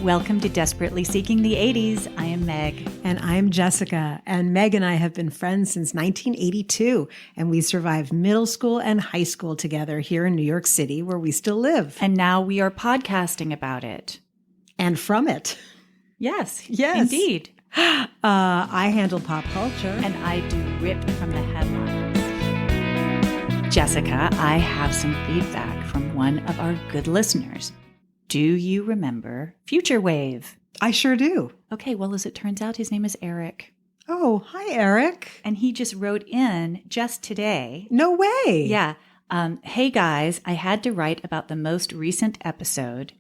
Welcome to Desperately Seeking the 80s. I am Meg. And I'm Jessica. And Meg and I have been friends since 1982. And we survived middle school and high school together here in New York City, where we still live. And now we are podcasting about it. And from it. Yes, indeed. I handle pop culture. And I do ripped from the headlines. Jessica, I have some feedback from one of our good listeners. Do you remember Future Wave? I sure do. Okay, well, as it turns out, his name is Eric. Oh, hi, Eric. And he just wrote in just today. No way. Yeah. Hey, guys, I had to write about the most recent episode.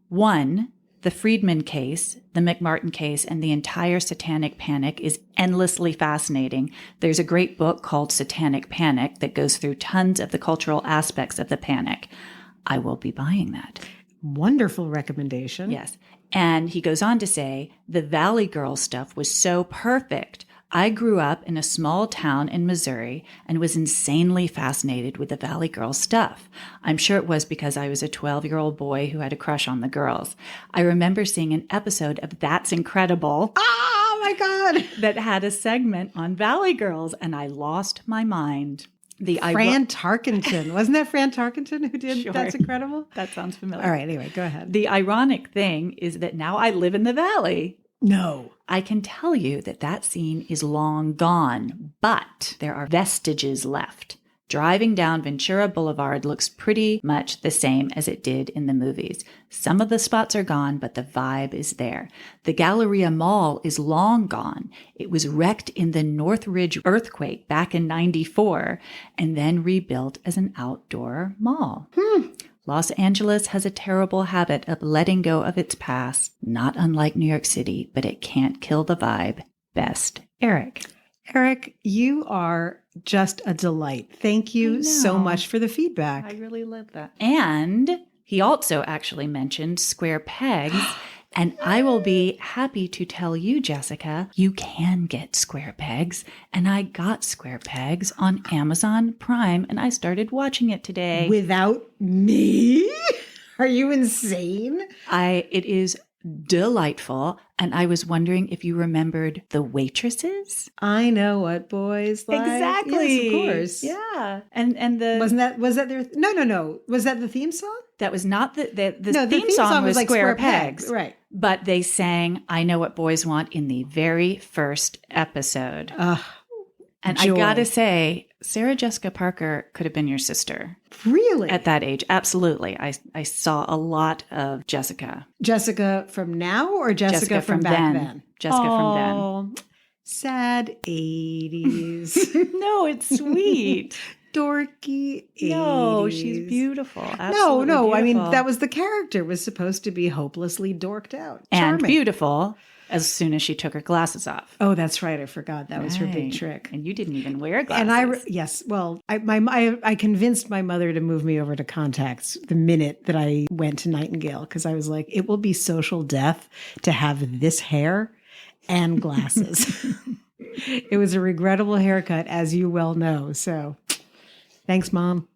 1, the Friedman case, the McMartin case, and the entire Satanic Panic is endlessly fascinating. There's a great book called Satanic Panic that goes through tons of the cultural aspects of the panic. I will be buying that. Wonderful recommendation. Yes. And he goes on to say, the Valley Girl stuff was so perfect. I grew up in a small town in Missouri and was insanely fascinated with the Valley Girl stuff. I'm sure it was because I was a 12-year-old boy who had a crush on the girls. I remember seeing an episode of That's Incredible. Oh, my God. That had a segment on Valley Girls, and I lost my mind. Fran Tarkenton. Wasn't that Fran Tarkenton who did Sure. That's Incredible? That sounds familiar. All right, anyway, go ahead. The ironic thing is that now I live in the Valley. No. I can tell you that that scene is long gone, but there are vestiges left. Driving down Ventura Boulevard looks pretty much the same as it did in the movies. Some of the spots are gone, but the vibe is there. The Galleria Mall is long gone. It was wrecked in the Northridge earthquake back in '94 and then rebuilt as an outdoor mall. Los Angeles has a terrible habit of letting go of its past, not unlike New York City, but it can't kill the vibe. Best, Eric. Eric, you are just a delight. Thank you so much for the feedback. I really love that. And he also actually mentioned square pegs. And I will be happy to tell you, Jessica, you can get square pegs. And I got square pegs on Amazon Prime, and I started watching it today. Without me? Are you insane? It is delightful. And I was wondering if you remembered the waitresses. I know what boys like. Exactly. Yes, of course. Yeah. And the was that their no. Was that the theme song? That was not the No, theme song was like Square Pegs. Right. But they sang I Know What Boys Want in the very first episode. And joy. I gotta say, Sarah Jessica Parker could have been your sister. Really? At that age. Absolutely. I saw a lot of Jessica. Jessica from now or Jessica from back then? Jessica from then. Sad 80s. No, it's sweet. Dorky 80s. No, she's beautiful. Absolutely No. beautiful. I mean, that was the character, was supposed to be hopelessly dorked out. And Charming. beautiful as soon as she took her glasses off. Oh, that's right. I forgot. That was her big trick. And you didn't even wear glasses. And I convinced my mother to move me over to contacts the minute that I went to Nightingale, because I was like, it will be social death to have this hair and glasses. It was a regrettable haircut, as you well know. So thanks, Mom.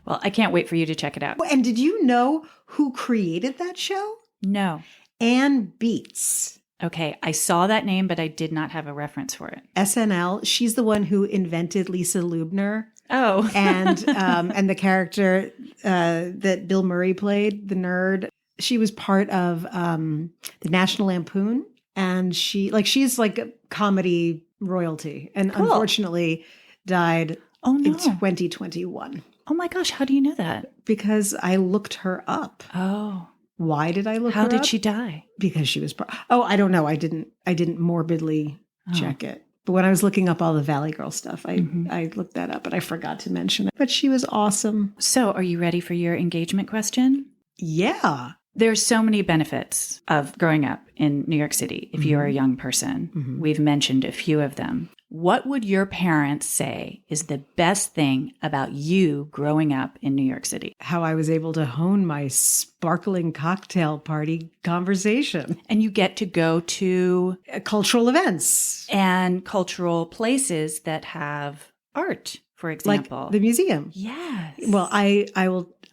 Well, I can't wait for you to check it out. And did you know who created that show? No. Ann Beats. Okay, I saw that name, but I did not have a reference for it. SNL. She's the one who invented Lisa Lubner. Oh. and the character that Bill Murray played, the nerd. She was part of the National Lampoon, and she's like a comedy royalty, and unfortunately died in 2021. Oh my gosh, how do you know that? Because I looked her up. Oh. Why did I look her How up? did she die? Because she was I don't know. I didn't morbidly check it. But when I was looking up all the Valley Girl stuff, I looked that up, and I forgot to mention it. But she was awesome. So, are you ready for your engagement question? Yeah. There's so many benefits of growing up in New York City if you're a young person. We've mentioned a few of them. What would your parents say is the best thing about you growing up in New York City? How I was able to hone my sparkling cocktail party conversation. And you get to go to cultural events and cultural places that have art, for example. Like the museum. Yes. Well,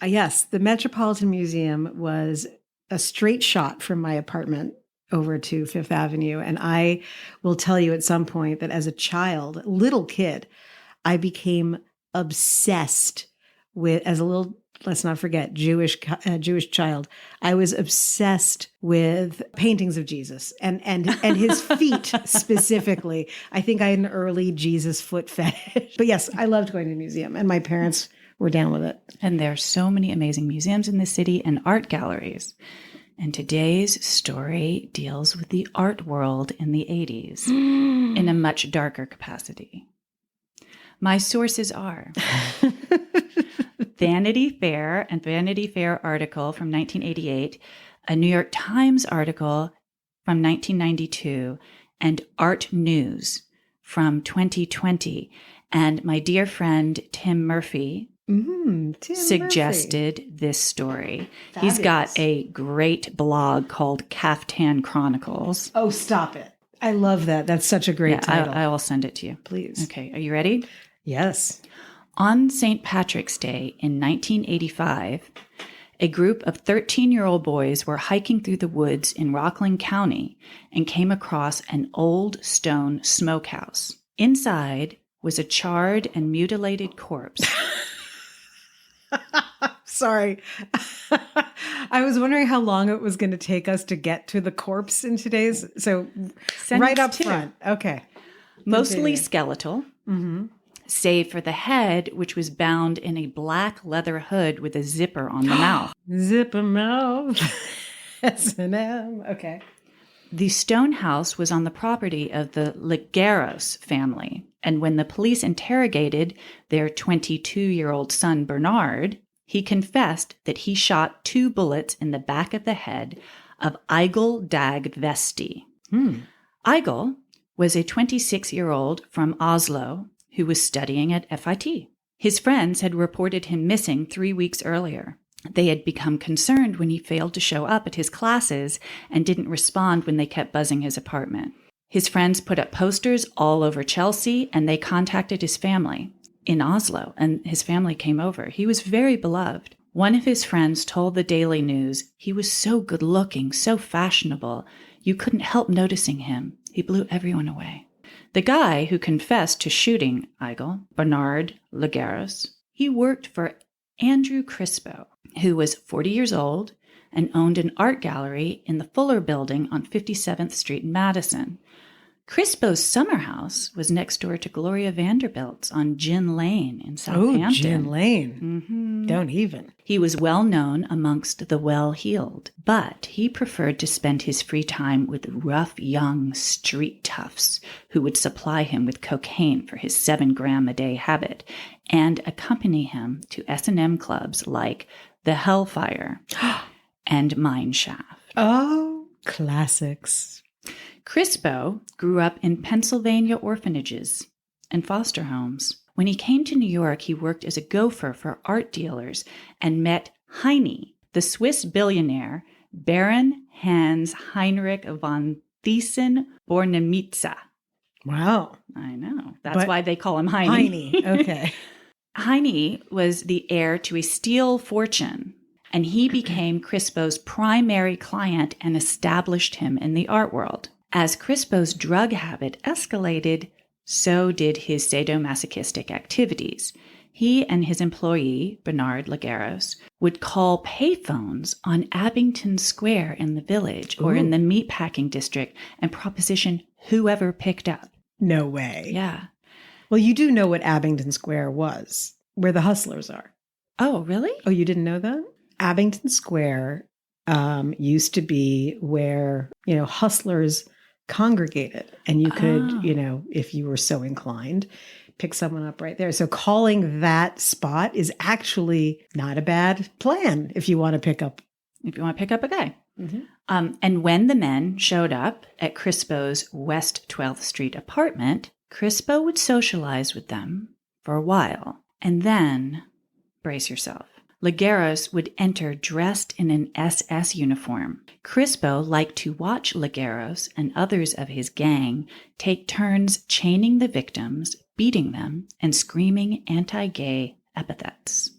yes, the Metropolitan Museum was a straight shot from my apartment over to Fifth Avenue. And I will tell you at some point that as a child, little kid, I became obsessed with, as a little, let's not forget, Jewish child, I was obsessed with paintings of Jesus and his feet specifically. I think I had an early Jesus foot fetish. But yes, I loved going to the museum, and my parents were down with it. And there are so many amazing museums in the city and art galleries. And today's story deals with the art world in the 80s in a much darker capacity. My sources are Vanity Fair and Vanity Fair article from 1988, a New York Times article from 1992, and Art News from 2020. And my dear friend Tim Murphy suggested this story. Fabulous. He's got a great blog called Caftan Chronicles. Oh, stop it. I love that. That's such a great title. I will send it to you. Please. Okay, are you ready? Yes. On St. Patrick's Day in 1985, a group of 13-year-old boys were hiking through the woods in Rockland County and came across an old stone smokehouse. Inside was a charred and mutilated corpse. Sorry. I was wondering how long it was going to take us to get to the corpse in today's. So right up front. Okay. Mostly skeletal, save for the head, which was bound in a black leather hood with a zipper on the mouth. Zipper mouth. S&M. Okay. The stone house was on the property of the Ligeros family, and when the police interrogated their 22-year-old son, Bernard, he confessed that he shot 2 bullets in the back of the head of Eigil Dag Vesti. Eigil was a 26-year-old from Oslo who was studying at FIT. His friends had reported him missing 3 weeks earlier. They had become concerned when he failed to show up at his classes and didn't respond when they kept buzzing his apartment. His friends put up posters all over Chelsea, and they contacted his family in Oslo, and his family came over. He was very beloved. One of his friends told the Daily News he was so good-looking, so fashionable, you couldn't help noticing him. He blew everyone away. The guy who confessed to shooting Eigil, Bernard Ligeros, he worked for Andrew Crispo, who was 40 years old and owned an art gallery in the Fuller Building on 57th Street in Madison. Crispo's summer house was next door to Gloria Vanderbilt's on Gin Lane in Southampton. Oh, Gin Lane. Don't even. He was well known amongst the well-heeled, but he preferred to spend his free time with rough young street toughs who would supply him with cocaine for his 7-gram-a-day habit and accompany him to S&M clubs like the Hellfire and Mine Shaft. Oh, classics. Crispo grew up in Pennsylvania orphanages and foster homes. When he came to New York, he worked as a gopher for art dealers and met Heine, the Swiss billionaire Baron Hans Heinrich von Thyssen-Bornemisza. Wow. I know. That's why they call him Heine. Heine. Okay. Heine was the heir to a steel fortune, and he became Crispo's primary client and established him in the art world. As Crispo's drug habit escalated, so did his sadomasochistic activities. He and his employee, Bernard Ligeros, would call payphones on Abington Square in the Village or in the meatpacking district and proposition whoever picked up. No way. Yeah. Well, you do know what Abington Square was, where the hustlers are. Oh, really? Oh, you didn't know that? Abington Square used to be where, hustlers congregated, and you could, if you were so inclined, pick someone up right there. So calling that spot is actually not a bad plan if you want to pick up a guy. And when the men showed up at Crispo's West 12th Street apartment, Crispo would socialize with them for a while. And then, brace yourself, Ligeros would enter dressed in an SS uniform. Crispo liked to watch Ligeros and others of his gang take turns chaining the victims, beating them, and screaming anti-gay epithets.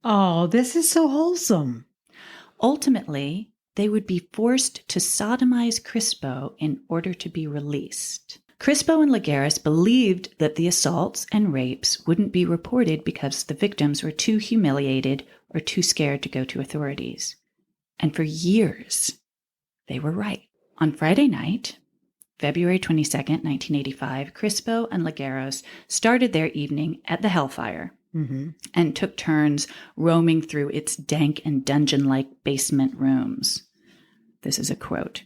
Oh, this is so wholesome. Ultimately, they would be forced to sodomize Crispo in order to be released. Crispo and Lagares believed that the assaults and rapes wouldn't be reported because the victims were too humiliated or too scared to go to authorities. And for years, they were right. On Friday night, February 22nd, 1985, Crispo and Lagares started their evening at the Hellfire and took turns roaming through its dank and dungeon-like basement rooms. This is a quote.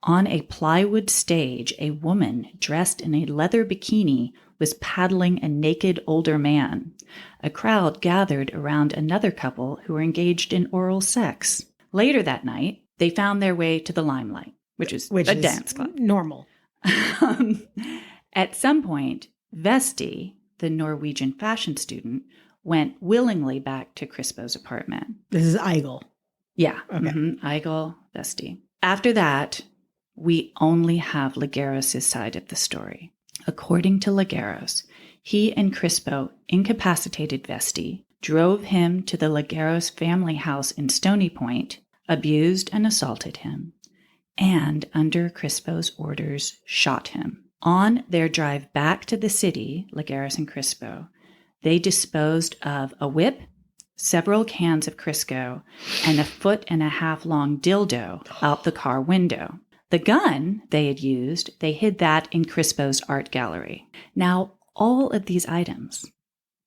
On a plywood stage, a woman dressed in a leather bikini was paddling a naked older man. A crowd gathered around another couple who were engaged in oral sex. Later that night, they found their way to the Limelight, which is a dance club. Normal. At some point, Vesti, the Norwegian fashion student, went willingly back to Crispo's apartment. This is Eigel. Yeah. Okay. Eigel, Vesti. After that, we only have Lagares' side of the story. According to Lagares, he and Crispo incapacitated Vesti, drove him to the Lagares family house in Stony Point, abused and assaulted him, and under Crispo's orders, shot him. On their drive back to the city, Lagares and Crispo, they disposed of a whip, several cans of Crisco, and a 1.5 foot long dildo out the car window. The gun they had used, they hid that in Crispo's art gallery. Now, all of these items,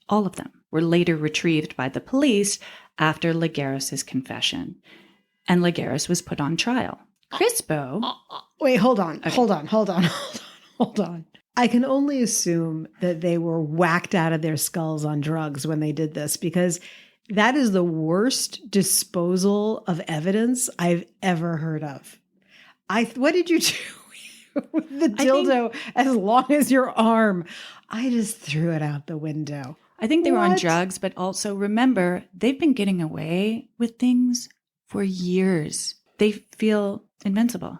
all of them, were later retrieved by the police after Lagares' confession, and Lagares was put on trial. Crispo... Wait, hold on. I can only assume that they were whacked out of their skulls on drugs when they did this, because that is the worst disposal of evidence I've ever heard of. What did you do with the dildo as long as your arm? I just threw it out the window. I think they were on drugs, but also remember, they've been getting away with things for years. They feel invincible.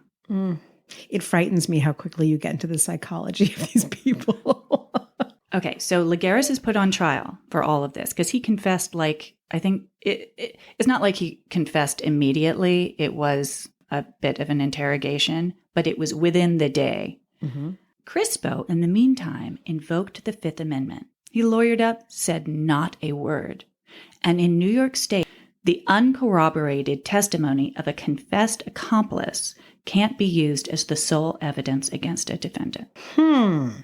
It frightens me how quickly you get into the psychology of these people. Okay, so Lagares is put on trial for all of this because he confessed it's not like he confessed immediately. It was a bit of an interrogation, but it was within the day. Crispo, in the meantime, invoked the Fifth Amendment. He lawyered up, said not a word. And in New York State, the uncorroborated testimony of a confessed accomplice can't be used as the sole evidence against a defendant.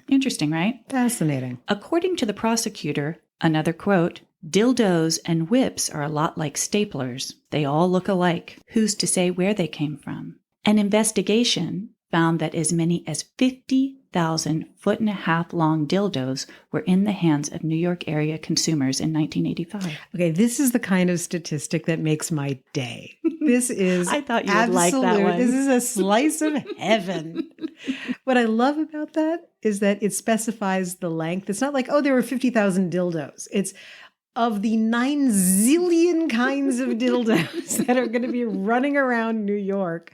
Interesting, right? Fascinating. According to the prosecutor, another quote, dildos and whips are a lot like staplers. They all look alike. Who's to say where they came from? An investigation found that as many as 50,000 1.5 foot long dildos were in the hands of New York area consumers in 1985. Okay, this is the kind of statistic that makes my day. This is I thought you would like that one. This is a slice of heaven. What I love about that is that it specifies the length. It's not like, oh, there were 50,000 dildos. It's of the 9 zillion kinds of dildos that are going to be running around New York.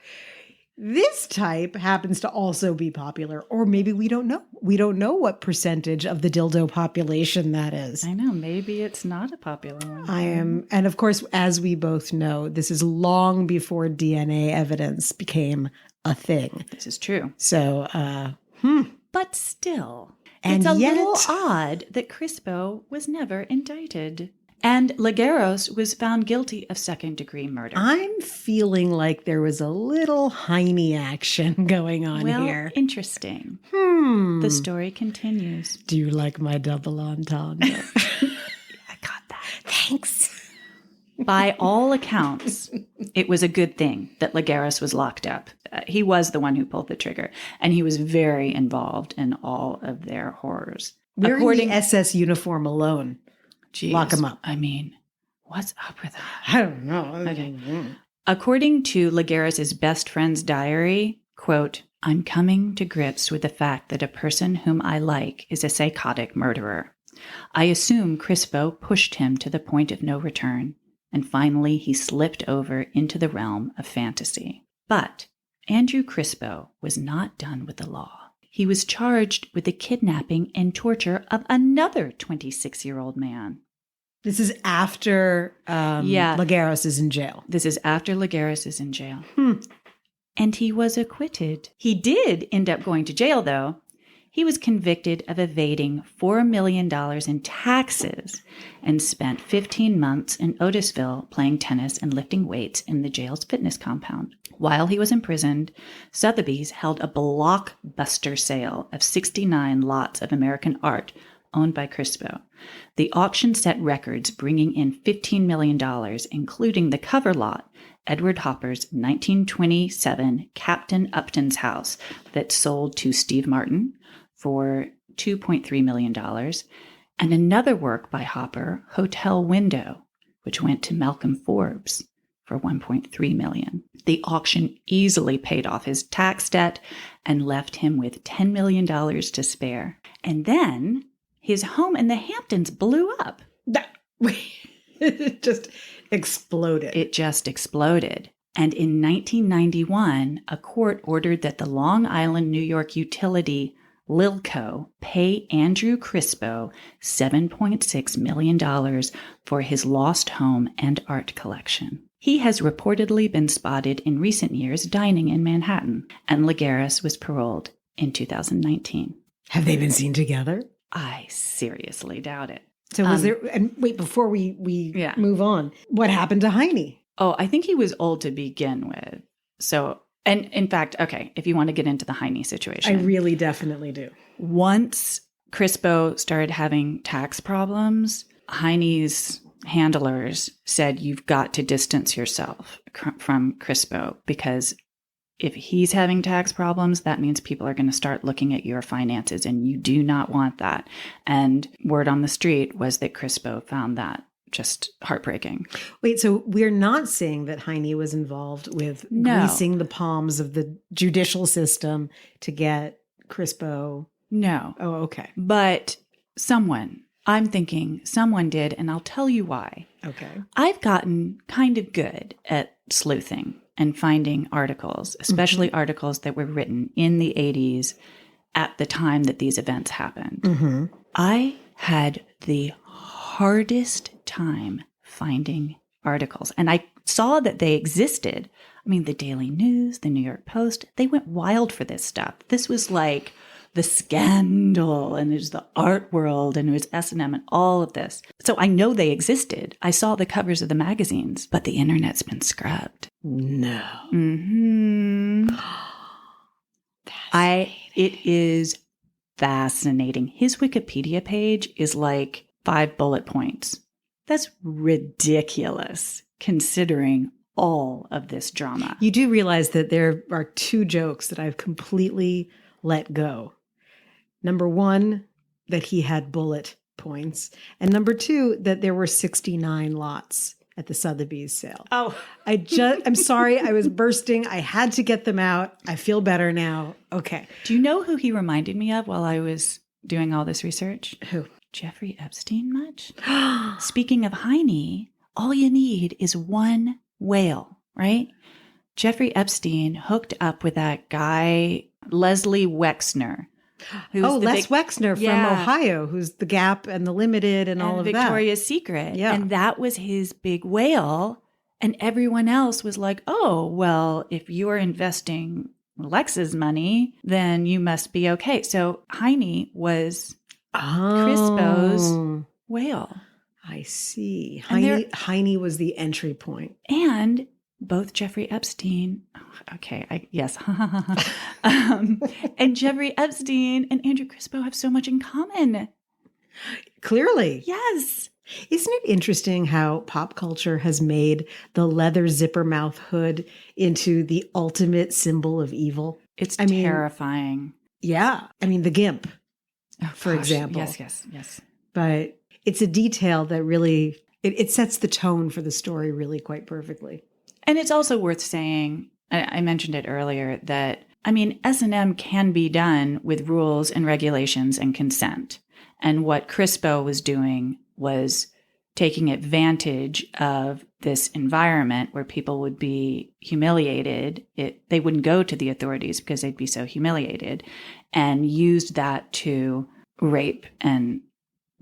This type happens to also be popular, or maybe we don't know. We don't know what percentage of the dildo population that is. I know. Maybe it's not a popular one. And of course, as we both know, this is long before DNA evidence became a thing. This is true. So, But still, and it's a yet, little odd that Crispo was never indicted. And Lagares was found guilty of second-degree murder. I'm feeling like there was a little Heine action going on here. Interesting. The story continues. Do you like my double entendre? I got that. Thanks. By all accounts, it was a good thing that Lagares was locked up. He was the one who pulled the trigger, and he was very involved in all of their horrors. Wearing the SS uniform alone. Jeez, lock him up. I mean, what's up with that? I don't know. Okay. According to Lagares' best friend's diary, quote, I'm coming to grips with the fact that a person whom I like is a psychotic murderer. I assume Crispo pushed him to the point of no return, and finally he slipped over into the realm of fantasy. But Andrew Crispo was not done with the law. He was charged with the kidnapping and torture of another 26-year-old man. This is after Lagares is in jail. This is after Lagares is in jail. And he was acquitted. He did end up going to jail, though. He was convicted of evading $4 million in taxes and spent 15 months in Otisville playing tennis and lifting weights in the jail's fitness compound. While he was imprisoned, Sotheby's held a blockbuster sale of 69 lots of American art owned by Crispo. The auction set records, bringing in $15 million, including the cover lot, Edward Hopper's 1927 Captain Upton's house that sold to Steve Martin for $2.3 million, and another work by Hopper, Hotel Window, which went to Malcolm Forbes for $1.3 million. The auction easily paid off his tax debt and left him with $10 million to spare. And then his home in the Hamptons blew up. It just exploded. It just exploded. And in 1991, a court ordered that the Long Island, New York utility Lilco pay Andrew Crispo $7.6 million for his lost home and art collection. He has reportedly been spotted in recent years dining in Manhattan, and Lagares was paroled in 2019. Have they been seen together? I seriously doubt it. So was there, and wait, before we move on, what happened to Heine? Oh, I think he was old to begin with. So, and in fact, okay, if you want to get into the Heine situation. I really definitely do. Once Crispo started having tax problems, Heine's handlers said, you've got to distance yourself from Crispo, because if he's having tax problems, that means people are going to start looking at your finances, and you do not want that. And word on the street was that Crispo found that just heartbreaking. Wait, so we're not saying that Heine was involved with greasing the palms of the judicial system to get Crispo? No. Oh, okay. But I'm thinking someone did, and I'll tell you why. Okay. I've gotten kind of good at sleuthing and finding articles, especially articles that were written in the 80s at the time that these events happened. I had the hardest time finding articles, and I saw that they existed. I mean, the Daily News, the New York Post, they went wild for this stuff. This was like the Scandal, and there's the art world, and it was S&M and all of this. So I know they existed. I saw the covers of the magazines, but the internet's been scrubbed. No. It is fascinating. His Wikipedia page is like 5 bullet points. That's ridiculous considering all of this drama. You do realize that there are 2 jokes that I've completely let go. Number 1, that he had bullet points. And number 2, that there were 69 lots at the Sotheby's sale. Oh, I'm sorry. I was bursting. I had to get them out. I feel better now. Okay. Do you know who he reminded me of while I was doing all this research? Who? Jeffrey Epstein much? Speaking of Heine, all you need is one whale, right? Jeffrey Epstein hooked up with that guy, Leslie Wexner. Les Wexner from Ohio, who's the Gap and the Limited and all of Victoria's Secret. Yeah. And that was his big whale. And everyone else was like, oh, well, if you're investing Lex's money, then you must be okay. So Heine was Crispo's whale. I see. Heine was the entry point. And both Jeffrey Epstein, yes. And Jeffrey Epstein and Andrew Crispo have so much in common. Clearly. Yes. Isn't it interesting how pop culture has made the leather zipper mouth hood into the ultimate symbol of evil? It's terrifying. Yeah. I mean, the GIMP, for example. Yes. But it's a detail that really, it sets the tone for the story really quite perfectly. And it's also worth saying, I mentioned it earlier, that, S&M can be done with rules and regulations and consent. And what Crispo was doing was taking advantage of this environment where people would be humiliated. They wouldn't go to the authorities because they'd be so humiliated, and used that to rape and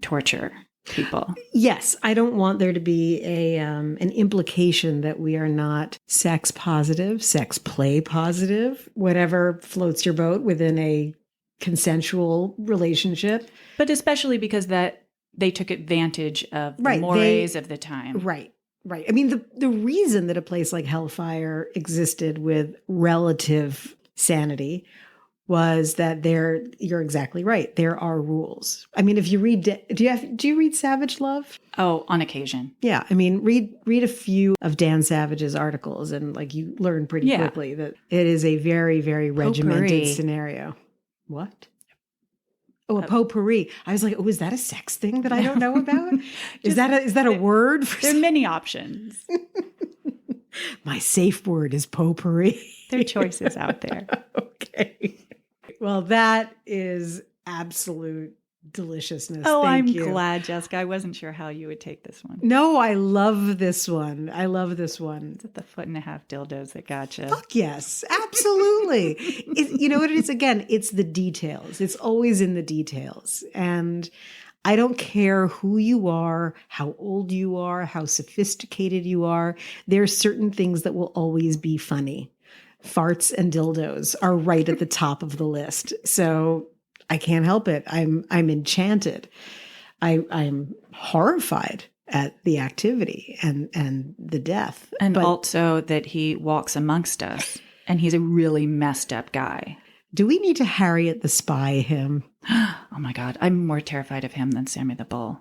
torture people. Yes, I don't want there to be an implication that we are not sex positive, sex play positive, whatever floats your boat within a consensual relationship. But especially because that they took advantage of the mores of the time. Right. I mean, the reason that a place like Hellfire existed with relative sanity was that you're exactly right. There are rules. I mean, if you read, do you read Savage Love? Oh, on occasion. Yeah. I mean, read a few of Dan Savage's articles and like you learn pretty quickly that it is a very, very regimented scenario. What? Oh, a potpourri. I was like, oh, is that a sex thing that I don't know about? Is that a word? There are many options. My safe word is potpourri. There are choices out there. Okay. Well, that is absolute deliciousness. Oh, Thank I'm you. glad, Jessica. I wasn't sure how you would take this one. No, I love this one. Is it the 1.5 dildos that got you? Fuck yes, absolutely. You know what it is? Again, it's the details. It's always in the details. And I don't care who you are, how old you are, how sophisticated you are. There are certain things that will always be funny. Farts and dildos are right at the top of the list. So I can't help it. I'm enchanted. I'm horrified at the activity and the death. And also that he walks amongst us and he's a really messed up guy. Do we need to Harriet the Spy him? Oh my God. I'm more terrified of him than Sammy the Bull.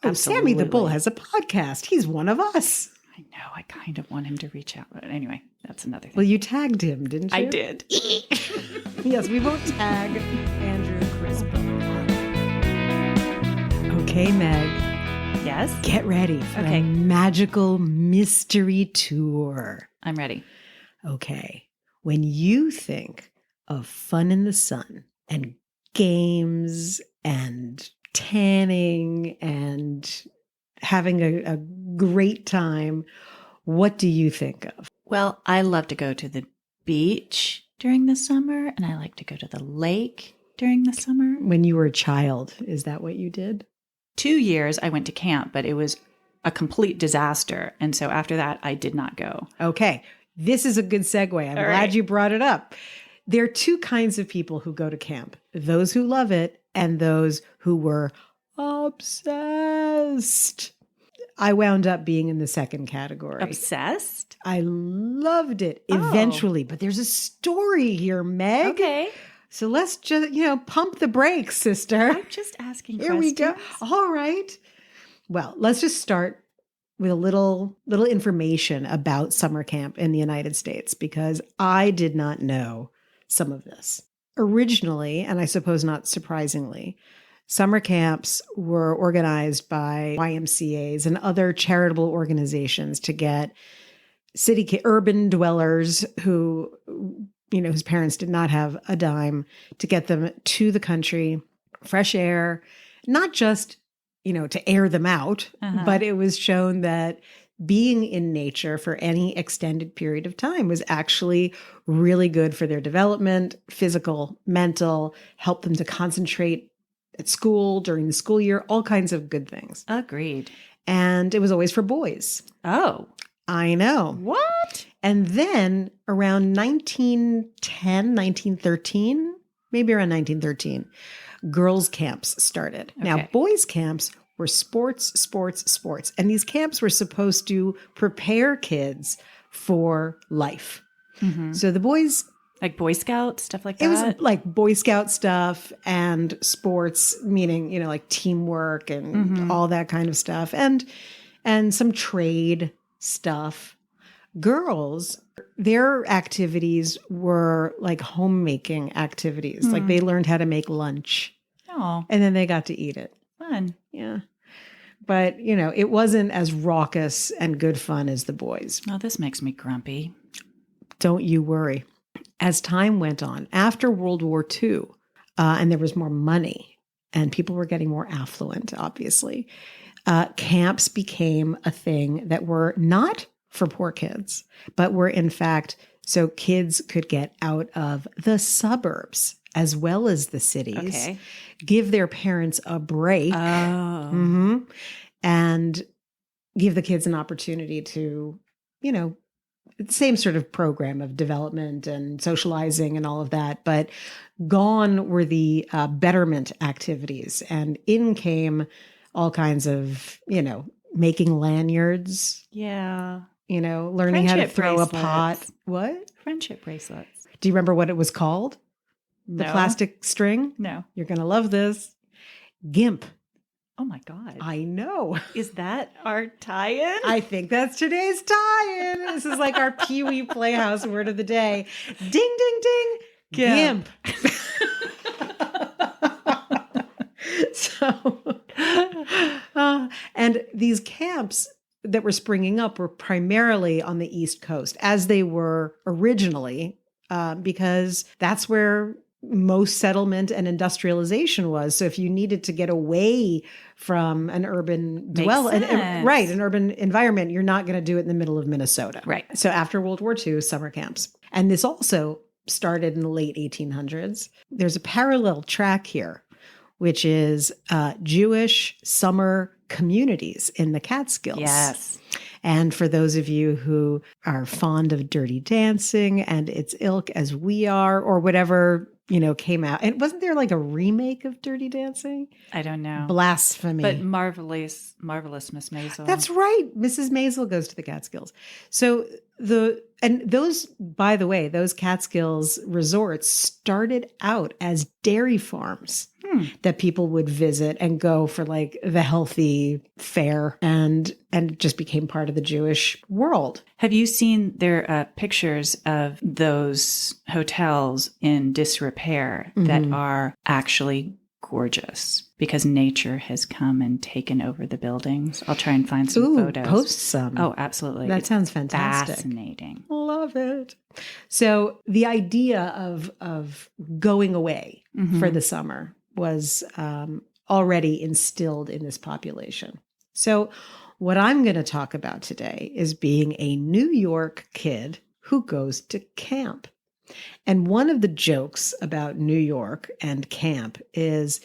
Oh, Sammy the Bull has a podcast. He's one of us. I know. I kind of want him to reach out. But anyway, that's another thing. Well, you tagged him, didn't you? I did. Yes, we won't tag Andrew Crispo. Okay, Meg. Yes? Get ready for a magical mystery tour. I'm ready. Okay. When you think of fun in the sun and games and tanning and having a great time, what do you think of? Well, I love to go to the beach during the summer, and I like to go to the lake during the summer. When you were a child, is that what you did? 2 years I went to camp, but it was a complete disaster. And so after that, I did not go. Okay. This is a good segue. I'm glad you brought it up. There are two kinds of people who go to camp. Those who love it and those who were obsessed. I wound up being in the second category. Obsessed? I loved it eventually, but there's a story here, Meg. Okay. So let's just, pump the brakes, sister. I'm just asking Here questions. we go. All right. Well, let's just start with a little information about summer camp in the United States, because I did not know some of this. Originally, and I suppose not surprisingly, summer camps were organized by YMCAs and other charitable organizations to get urban dwellers who, whose parents did not have a dime, to get them to the country, fresh air, not just, to air them out, but it was shown that being in nature for any extended period of time was actually really good for their development, physical, mental, help them to concentrate at school during the school year, all kinds of good things. Agreed. And it was always for boys. Oh. I know. What? And then around 1910, 1913, maybe around 1913, girls' camps started. Okay. Now, boys' camps were sports. And these camps were supposed to prepare kids for life. Mm-hmm. So the boys... Like Boy Scout, stuff like that? It was like Boy Scout stuff and sports, meaning, like teamwork and all that kind of stuff. And some trade stuff. Girls, their activities were like homemaking activities. Like they learned how to make lunch. Oh. And then they got to eat it. Fun. Yeah. But, it wasn't as raucous and good fun as the boys. Oh, this makes me grumpy. Don't you worry. As time went on, after World War II, and there was more money and people were getting more affluent, obviously, camps became a thing that were not for poor kids, but were in fact so kids could get out of the suburbs, as well as the cities. Okay. Give their parents a break. Oh. And give the kids an opportunity to, the same sort of program of development and socializing and all of that. But gone were the betterment activities. And in came all kinds of, making lanyards, Yeah. learning how to Friendship throw bracelets. a pot. What? Friendship bracelets. Do you remember what it was called? The No. plastic string? No. You're going to love this. GIMP. Oh my God. I know. Is that our tie-in? I think that's today's tie-in. This is like our Pee-wee Playhouse word of the day. Ding, ding, ding. GIMP. So, and these camps that were springing up were primarily on the East Coast, as they were originally, because that's where most settlement and industrialization was. So if you needed to get away from an urban an urban environment, you're not going to do it in the middle of Minnesota. Right. So after World War II, summer camps. And this also started in the late 1800s. There's a parallel track here, which is Jewish summer communities in the Catskills. Yes. And for those of you who are fond of Dirty Dancing and its ilk as we are, or whatever, came out. And wasn't there like a remake of Dirty Dancing? I don't know. Blasphemy. But marvelous Miss Maisel. That's right. Mrs. Maisel goes to the Catskills. So by the way, those Catskills resorts started out as dairy farms that people would visit and go for like the healthy fare, and it just became part of the Jewish world. Have you seen their pictures of those hotels in disrepair that are actually gorgeous because nature has come and taken over the buildings? I'll try and find some photos. Post some. Oh, absolutely. That sounds fantastic. Fascinating. Love it. So the idea of going away for the summer was already instilled in this population. So what I'm going to talk about today is being a New York kid who goes to camp. And one of the jokes about New York and camp is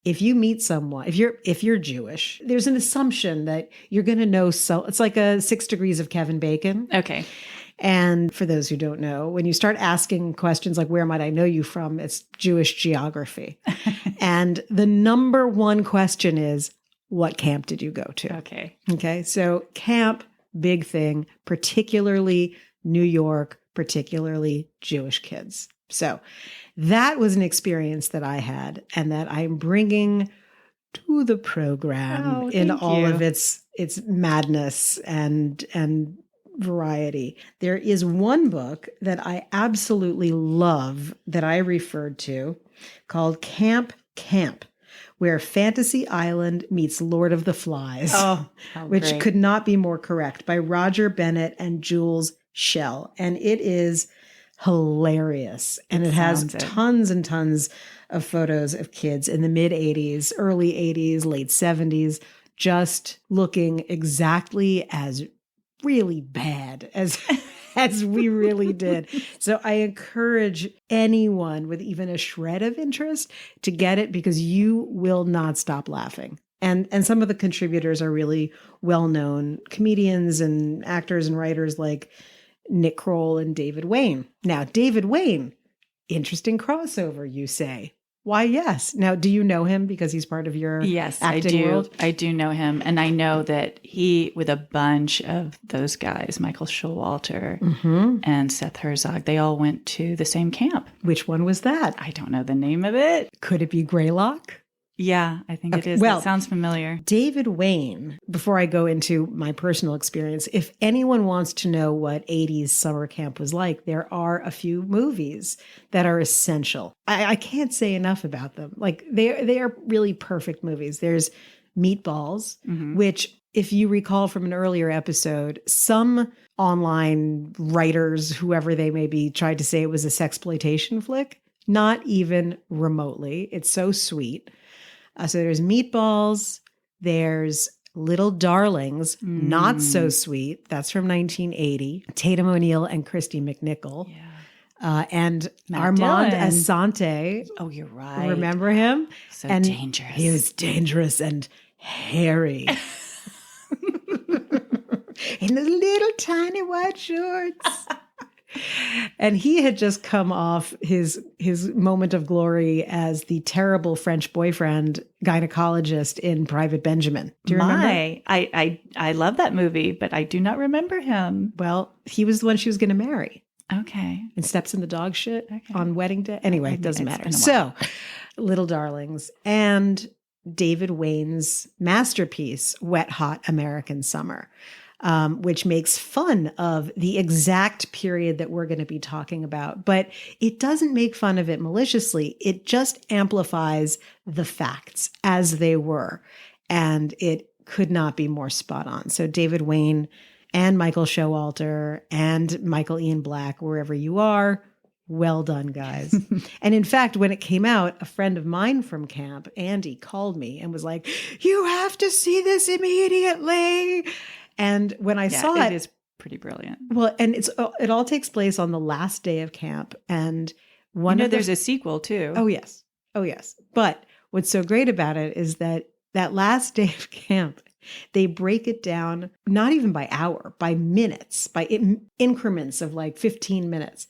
if you meet someone, if you're Jewish, there's an assumption that you're going to know. So it's like a 6 degrees of Kevin Bacon. Okay. And for those who don't know, when you start asking questions like, where might I know you from? It's Jewish geography. And the number one question is, what camp did you go to? Okay. So camp, big thing, particularly New York, particularly Jewish kids. So that was an experience that I had and that I'm bringing to the program in all of its madness and variety. There is one book that I absolutely love that I referred to called Camp, where Fantasy Island meets Lord of the Flies, which great. Could not be more correct, by Roger Bennett and Jules Schell. And it is hilarious. And it has tons and tons of photos of kids in the mid 80s, early 80s, late 70s, just looking exactly as really bad as we really did. So I encourage anyone with even a shred of interest to get it, because you will not stop laughing. And some of the contributors are really well-known comedians and actors and writers like Nick Kroll and David Wayne. Now, David Wayne, interesting crossover, you say. Why, yes. Now, do you know him because he's part of your acting world? I do know him. And I know that he, with a bunch of those guys, Michael Showalter and Seth Herzog, they all went to the same camp. Which one was that? I don't know the name of it. Could it be Greylock? Yeah, I think it is. Well, that sounds familiar. David Wayne, before I go into my personal experience, if anyone wants to know what 80s summer camp was like, there are a few movies that are essential. I can't say enough about them. Like they are really perfect movies. There's Meatballs, which, if you recall from an earlier episode, some online writers, whoever they may be, tried to say it was a sexploitation flick. Not even remotely. It's so sweet. So there's Meatballs, there's Little Darlings, Not So Sweet. That's from 1980. Tatum O'Neal and Christy McNichol. and Matt Armand Dillon. Asante. Oh, you're right. Remember him? So and dangerous. He was dangerous and hairy. In those little tiny white shorts. And he had just come off his moment of glory as the terrible French boyfriend gynecologist in Private Benjamin. Do you remember? I love that movie, but I do not remember him. Well, he was the one she was going to marry. Okay. And steps in the dog shit Okay. on wedding day. Anyway, it doesn't It's matter. been a So, Little Darlings and David Wayne's masterpiece, Wet Hot American Summer. Which makes fun of the exact period that we're going to be talking about. But it doesn't make fun of it maliciously. It just amplifies the facts as they were. And it could not be more spot on. So David Wayne and Michael Showalter and Michael Ian Black, wherever you are, well done, guys. And in fact, when it came out, a friend of mine from camp, Andy, called me and was like, "You have to see this immediately." And when I saw it, it is pretty brilliant. Well, and it all takes place on the last day of camp. And there's a sequel too. Oh, yes. Oh, yes. But what's so great about it is that last day of camp, they break it down, not even by hour, by minutes, by increments of like 15 minutes.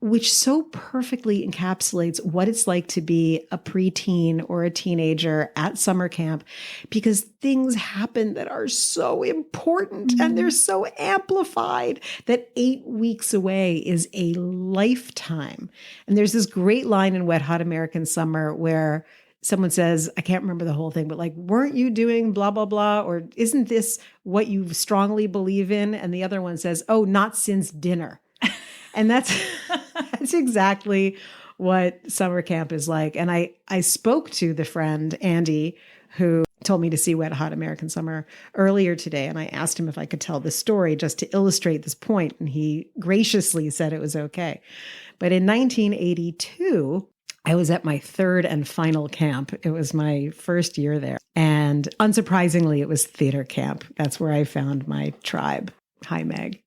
Which so perfectly encapsulates what it's like to be a preteen or a teenager at summer camp, because things happen that are so important and they're so amplified that 8 weeks away is a lifetime. And there's this great line in Wet Hot American Summer where someone says, I can't remember the whole thing, but like, weren't you doing blah, blah, blah? Or isn't this what you strongly believe in? And the other one says, oh, not since dinner. And that's exactly what summer camp is like. And I spoke to the friend, Andy, who told me to see Wet Hot American Summer earlier today. And I asked him if I could tell this story just to illustrate this point. And he graciously said it was okay. But in 1982, I was at my third and final camp. It was my first year there. And unsurprisingly, it was theater camp. That's where I found my tribe. Hi, Meg.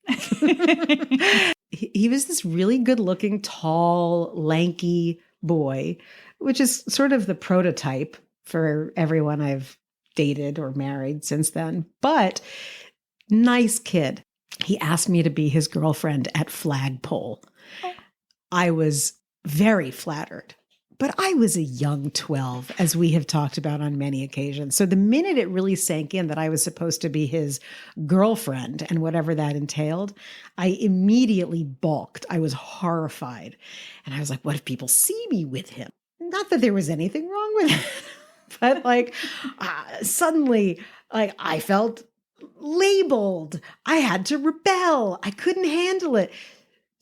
He was this really good looking, tall, lanky boy, which is sort of the prototype for everyone I've dated or married since then. But nice kid. He asked me to be his girlfriend at Flagpole. I was very flattered. But I was a young 12, as we have talked about on many occasions. So the minute it really sank in that I was supposed to be his girlfriend and whatever that entailed, I immediately balked. I was horrified. And I was like, what if people see me with him? Not that there was anything wrong with it, but like suddenly like I felt labeled. I had to rebel. I couldn't handle it.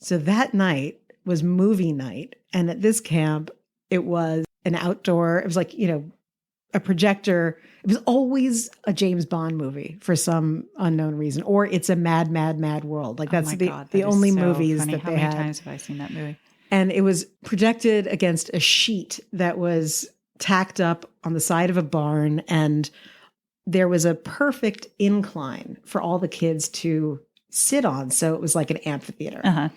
So that night was movie night. And at this camp, it was an outdoor, it was like, a projector. It was always a James Bond movie for some unknown reason, or it's a Mad, Mad, Mad World. Like that's the only movies that they had. How many times have I seen that movie? And it was projected against a sheet that was tacked up on the side of a barn. And there was a perfect incline for all the kids to sit on. So it was like an amphitheater. Uh-huh.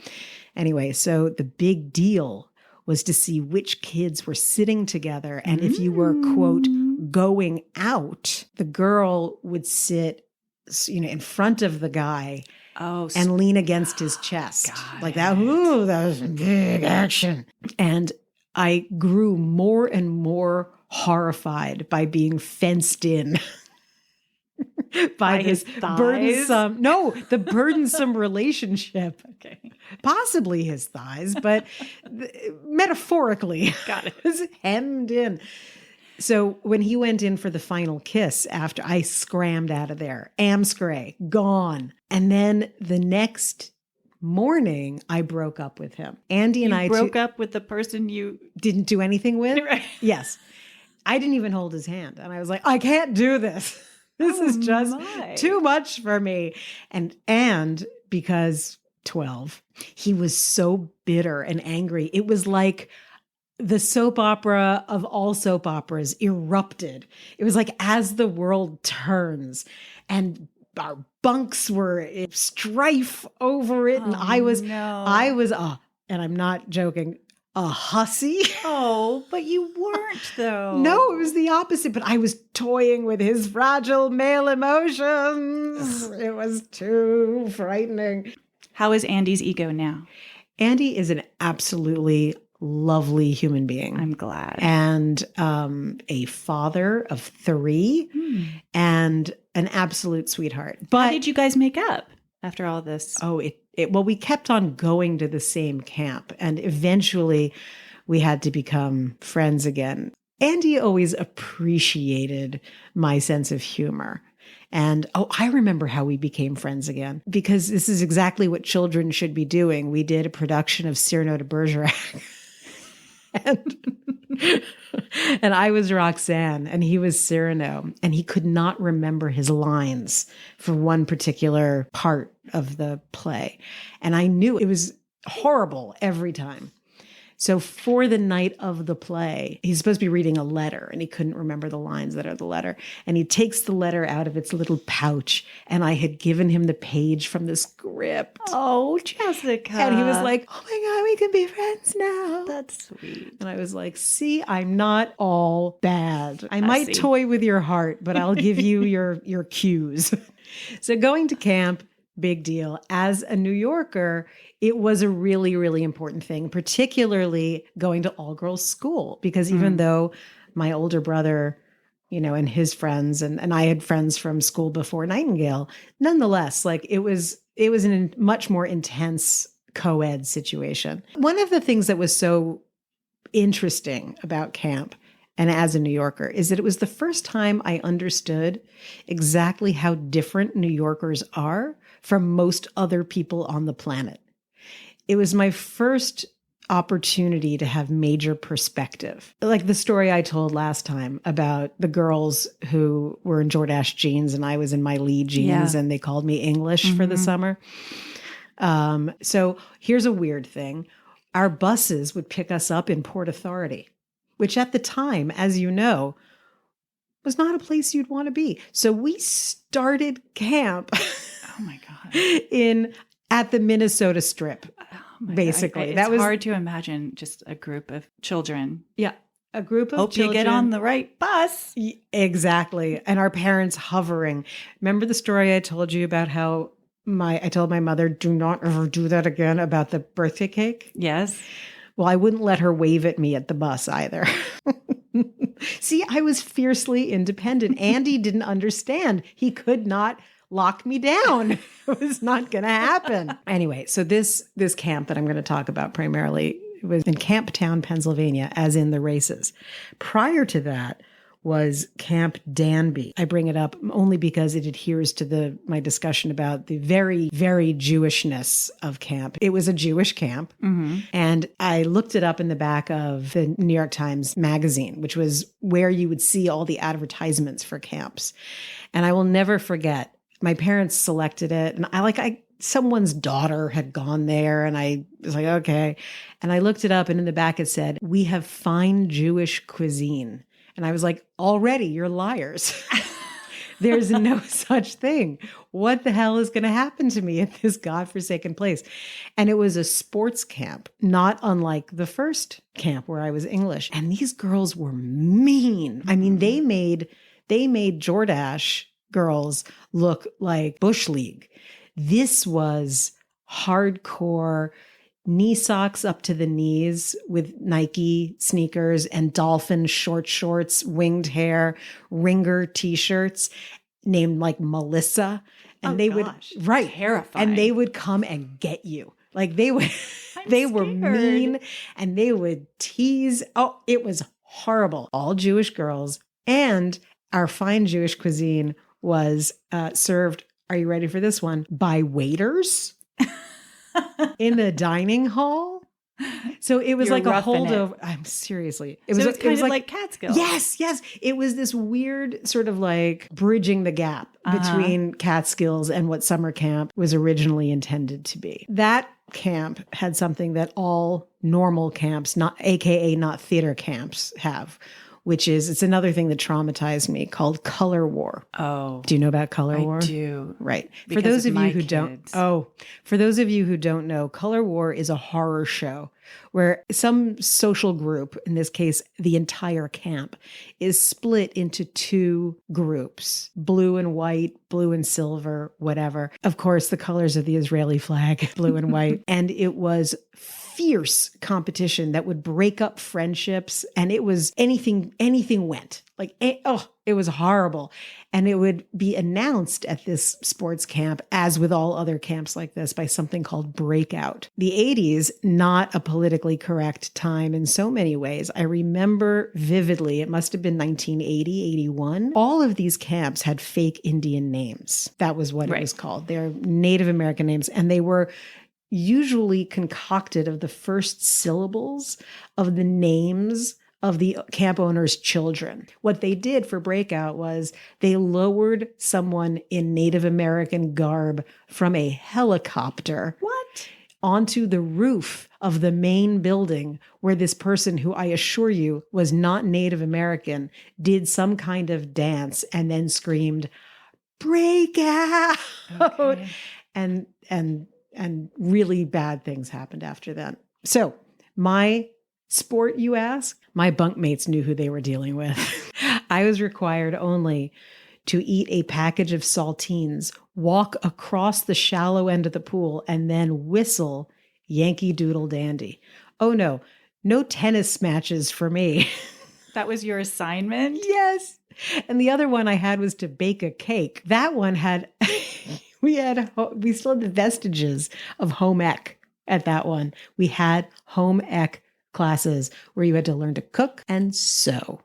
Anyway, so the big deal was to see which kids were sitting together. And if you were, quote, going out, the girl would sit, in front of the guy and lean against his chest. Like that. Ooh, that was big action. And I grew more and more horrified by being fenced in. by his burdensome, the burdensome relationship. Okay. Possibly his thighs, but metaphorically, got it. Was hemmed in. So when he went in for the final kiss after, I scrammed out of there. Amscray, gone. And then the next morning, I broke up with him. Andy and I broke up with the person you didn't do anything with? Right. Yes. I didn't even hold his hand. And I was like, I can't do this. This is just too much for me. And because 12, he was so bitter and angry. It was like the soap opera of all soap operas erupted. It was like As the World Turns, and our bunks were strife over it. And I was and I'm not joking, a hussy. Oh, but you weren't, though. No, it was the opposite, but I was toying with his fragile male emotions. It was too frightening. How is Andy's ego now? Andy is an absolutely lovely human being. I'm glad. And a father of 3 and an absolute sweetheart. But how did you guys make up after all this? Oh, well, we kept on going to the same camp, and eventually we had to become friends again. Andy always appreciated my sense of humor. And I remember how we became friends again, because this is exactly what children should be doing. We did a production of Cyrano de Bergerac. And I was Roxanne and he was Cyrano, and he could not remember his lines for one particular part of the play. And I knew it was horrible every time. So for the night of the play, he's supposed to be reading a letter and he couldn't remember the lines that are the letter. And he takes the letter out of its little pouch, and I had given him the page from the script. Oh, Jessica. And he was like, oh my God, we can be friends now. That's sweet. And I was like, see, I'm not all bad. I might see. toy with your heart, but I'll give you your cues. So going to camp, big deal. As a New Yorker, it was a really, really important thing, particularly going to all-girls school, because even though my older brother, and his friends, and I had friends from school before Nightingale, nonetheless, like it was a much more intense co-ed situation. One of the things that was so interesting about camp, and as a New Yorker, is that it was the first time I understood exactly how different New Yorkers are from most other people on the planet. It was my first opportunity to have major perspective. Like the story I told last time about the girls who were in Jordache jeans and I was in my Lee jeans, and they called me English for the summer. So here's a weird thing. Our buses would pick us up in Port Authority, which at the time, as you know, was not a place you'd want to be. So we started camp Oh my God. at the Minnesota Strip. Basically, It's hard to imagine just a group of children. Yeah. A group of Hope children. you get on the right bus. Exactly. And our parents hovering. Remember the story I told you about how I told my mother, do not ever do that again, about the birthday cake? Yes. Well, I wouldn't let her wave at me at the bus either. See, I was fiercely independent. Andy didn't understand. He could not lock me down. It was not going to happen. Anyway, so this camp that I'm going to talk about primarily was in Camp Town, Pennsylvania, as in the races. Prior to that was Camp Danby. I bring it up only because it adheres to my discussion about the very, very Jewishness of camp. It was a Jewish camp. And I looked it up in the back of the New York Times magazine, which was where you would see all the advertisements for camps. And I will never forget, my parents selected it, and someone's daughter had gone there, and I was like, okay. And I looked it up, and in the back it said, we have fine Jewish cuisine. And I was like, already, you're liars. There's no such thing. What the hell is going to happen to me at this godforsaken place? And it was a sports camp, not unlike the first camp where I was English. And these girls were mean. I mean, they made Jordache girls look like Bush League. This was hardcore, knee socks up to the knees with Nike sneakers and dolphin short shorts, winged hair, ringer t-shirts named like Melissa. And right. Terrifying. And they would come and get you. Like they would, they were mean and they would tease. Oh, it was horrible. All Jewish girls, and our fine Jewish cuisine was served, are you ready for this one, by waiters in the dining hall. So it was You're like a roughing holdover. I'm seriously. It was kind of like Catskills. Yes. It was this weird sort of like bridging the gap between Catskills and what summer camp was originally intended to be. That camp had something that all normal camps, not AKA not theater camps, have, it's another thing that traumatized me, called color war. Oh, Do you know about color war? I do. Right. For Because those of of my you who kids. for those of you who don't know, Color War is a horror show where some social group, in this case, the entire camp, is split into two groups, blue and white, blue and silver, whatever. Of course, the colors of the Israeli flag, blue and white. And it was fierce competition that would break up friendships. And it was anything went. It was horrible. And it would be announced at this sports camp, as with all other camps like this, by something called Breakout. The 80s, not a politically correct time in so many ways. I remember vividly, it must have been 1980, 81. All of these camps had fake Indian names. That was what it was called. They're Native American names. And they were usually concocted of the first syllables of the names of the camp owner's children. What they did for Breakout was they lowered someone in Native American garb from a helicopter. What? Onto the roof of the main building, where this person, who I assure you was not Native American, did some kind of dance and then screamed, "Breakout!" Okay. And really bad things happened after that. So my sport, you ask? My bunkmates knew who they were dealing with. I was required only to eat a package of saltines, walk across the shallow end of the pool, and then whistle Yankee Doodle Dandy. Oh no tennis matches for me. That was your assignment? Yes. And the other one I had was to bake a cake. That one had, we still had the vestiges of home ec at that one. We had home ec classes where you had to learn to cook and sew.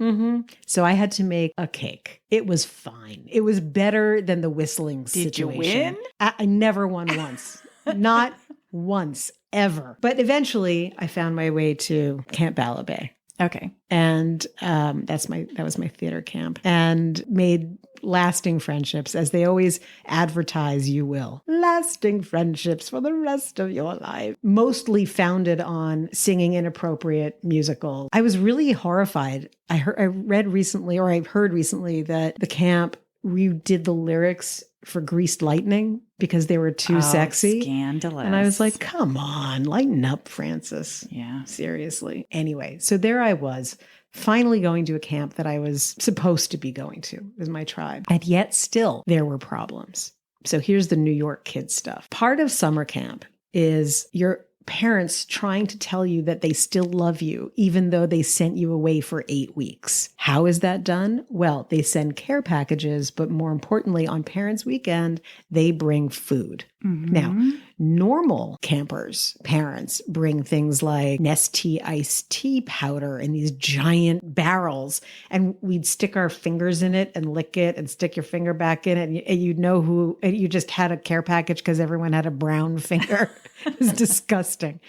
Mm-hmm. So I had to make a cake. It was fine. It was better than the whistling situation. Did you win? I never won once. Not once, ever. But eventually I found my way to Camp Ballabay. Okay. And that was my theater camp, and made lasting friendships, as they always advertise you will. Lasting friendships for the rest of your life. Mostly founded on singing inappropriate musical. I was really horrified. I heard recently that the camp redid the lyrics for Greased Lightning because they were too sexy. Scandalous. And I was like, come on, lighten up, Francis. Yeah. Seriously. Anyway, so there I was, finally going to a camp that I was supposed to be going to as my tribe. And yet still there were problems. So here's the New York kid stuff. Part of summer camp is your parents trying to tell you that they still love you, even though they sent you away for 8 weeks. How is that done? Well, they send care packages, but more importantly, on Parents' Weekend, they bring food. Mm-hmm. Now, normal campers' parents bring things like Nestea iced tea powder in these giant barrels, and we'd stick our fingers in it and lick it and stick your finger back in it, and you'd know who, and you just had a care package because everyone had a brown finger. It was disgusting.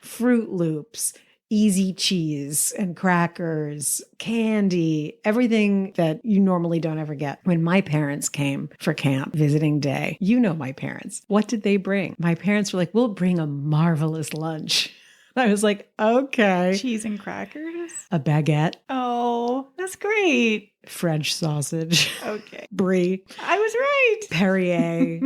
Fruit Loops, Easy Cheese and crackers, candy, everything that you normally don't ever get. When my parents came for camp visiting day, you know my parents. What did they bring? My parents were like, we'll bring a marvelous lunch. I was like, okay. Cheese and crackers? A baguette. Oh, that's great. French sausage. Okay. Brie. I was right. Perrier.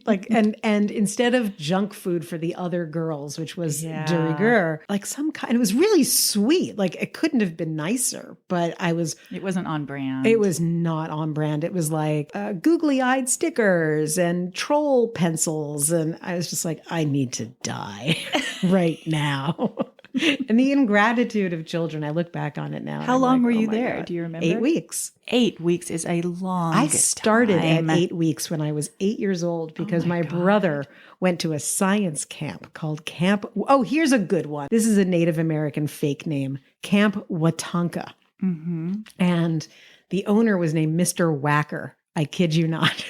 And instead of junk food for the other girls, which was de rigueur, like some kind, it was really sweet. Like it couldn't have been nicer, but it wasn't on brand. It was not on brand. It was like googly-eyed stickers and troll pencils. And I was just like, I need to die right now. And the ingratitude of children, I look back on it now. How long were you my there? God. Do you remember? 8 weeks. 8 weeks is a long I started time. at 8 weeks when I was 8 years old because my brother went to a science camp called Camp. Oh, here's a good one. This is a Native American fake name, Camp Watonka. Mm-hmm. And the owner was named Mr. Whacker. I kid you not.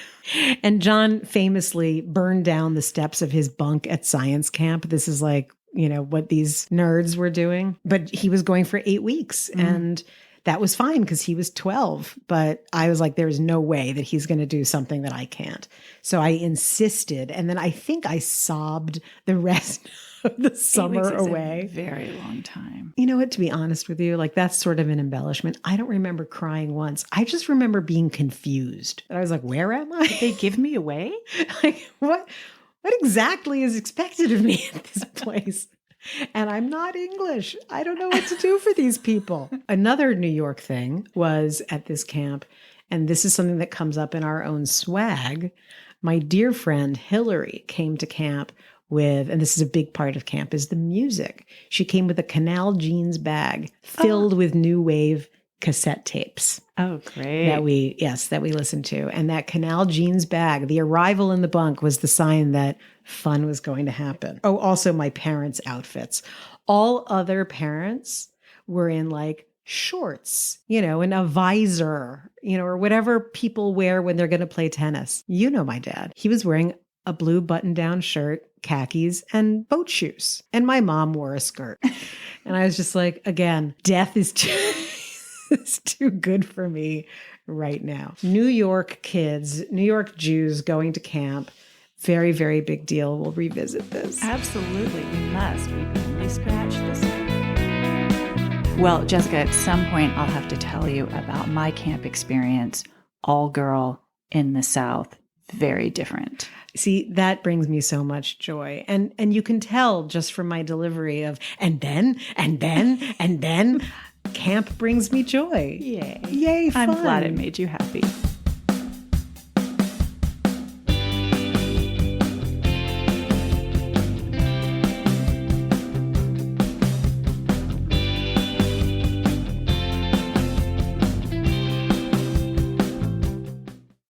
And John famously burned down the steps of his bunk at science camp. This is like, what these nerds were doing. But he was going for 8 weeks. And that was fine because he was 12. But I was like, there's no way that he's going to do something that I can't. So I insisted. And then I think I sobbed the rest the summer 8 weeks is away. a very long time. You know what, to be honest with you, like that's sort of an embellishment. I don't remember crying once. I just remember being confused. And I was like, where am I? Did they give me away? Like, what exactly is expected of me at this place? And I'm not English. I don't know what to do for these people. Another New York thing was at this camp, and this is something that comes up in our own swag. My dear friend Hillary came to camp with, and this is a big part of camp, is the music. She came with a Canal Jeans bag filled with new wave cassette tapes. Oh, great. That we listened to. And that Canal Jeans bag, the arrival in the bunk was the sign that fun was going to happen. Oh, also my parents' outfits. All other parents were in like shorts, and a visor, or whatever people wear when they're going to play tennis. You know my dad. He was wearing a blue button-down shirt, khakis, and boat shoes. And my mom wore a skirt. And I was just like, again, death is it's too good for me right now. New York kids, New York Jews going to camp. Very, very big deal. We'll revisit this. Absolutely. We must. We've only scratched the surface. Well, Jessica, at some point I'll have to tell you about my camp experience, all girl in the South. Very different. See, that brings me so much joy. And you can tell just from my delivery of, and then, camp brings me joy. Yay. Yay, fun. I'm glad it made you happy.